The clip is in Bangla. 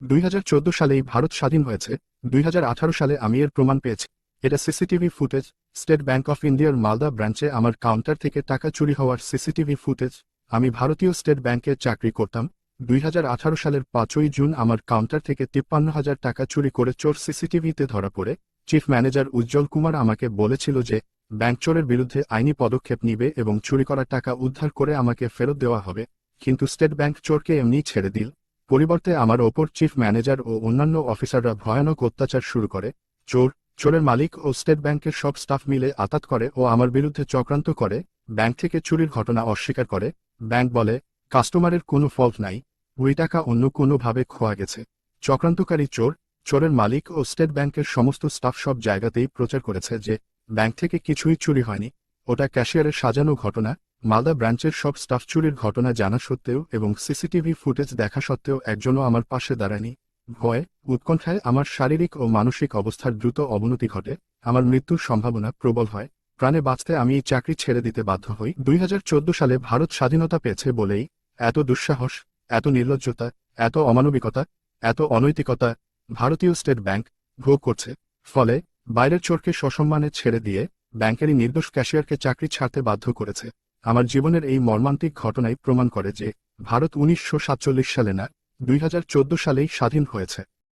2014 সালেই ভারত স্বাধীন হয়েছে। 2018 সালে আমি এর প্রমাণ পেয়েছি। এটা CCTV footage. State bank of ইন্ডিয়ার মালদা ব্রাঞ্চে আমার কাউন্টার থেকে টাকা চুরি হওয়ার সিসিটিভি ফুটেজ। আমি ভারতীয় স্টেট ব্যাংকে চাকরি করতাম। 2018 সালের 5ই জুন আমার কাউন্টার থেকে 53,000 টাকা চুরি করে চোর সিসিটিভিতে ধরা পড়ে চিফ ম্যানেজার উজ্জ্বল কুমার আমাকে বলেছিল যে ব্যাংক চোরের বিরুদ্ধে আইনি পদক্ষেপ নিবে এবং চুরি করা টাকা উদ্ধার করে আমাকে ফেরত দেওয়া হবে। কিন্তু স্টেট ব্যাংক চোরকে এমনিই ছেড়ে দিল। পরিবর্তে আমার ওপর চিফ ম্যানেজার ও অন্যান্য অফিসাররা ভয়ানক অত্যাচার শুরু করে। চোরের মালিক ও স্টেট ব্যাংকের সব স্টাফ মিলে আতাত করে ও আমার বিরুদ্ধে চক্রান্ত করে ব্যাংক থেকে চুরির ঘটনা অস্বীকার করে। ব্যাংক বলে কাস্টমারের কোনো ফল্ট নাই, ওই টাকা অন্য কোনোভাবে খোয়া গেছে। চক্রান্তকারী চোরের মালিক ও স্টেট ব্যাংকের সমস্ত স্টাফ সব জায়গাতেই প্রচার করেছে যে ব্যাংক থেকে কিছুই চুরি হয়নি, ওটা ক্যাশিয়ারের সাজানো ঘটনা। মালদা ব্রাঞ্চের সব স্টাফ চুরির ঘটনা জানা সত্ত্বেও এবং সিসিটিভি ফুটেজ দেখা সত্ত্বেও একজনও আমার পাশে দাঁড়ায়নি। ভয়ে উৎকণ্ঠায় আমার শারীরিক ও মানসিক অবস্থার দ্রুত অবনতি ঘটে। আমার মৃত্যুর সম্ভাবনা প্রবল হয়। প্রাণে বাঁচতে আমি এই চাকরি ছেড়ে দিতে বাধ্য হই। 2014 সালে ভারত স্বাধীনতা পেয়েছে বলেই এত দুঃসাহস, এত নির্লজ্জতা, এত অমানবিকতা, এত অনৈতিকতা ভারতীয় স্টেট ব্যাংক ভোগ করছে। ফলে বাইরের চোরকে সসম্মানে ছেড়ে দিয়ে ব্যাংকেরই নির্দোষ ক্যাশিয়ারকে চাকরি ছাড়তে বাধ্য করেছে। আমার জীবনের এই মর্মান্তিক ঘটনাই প্রমাণ করে যে ভারত 1947 সালে না, 2014 সালেই স্বাধীন হয়েছে।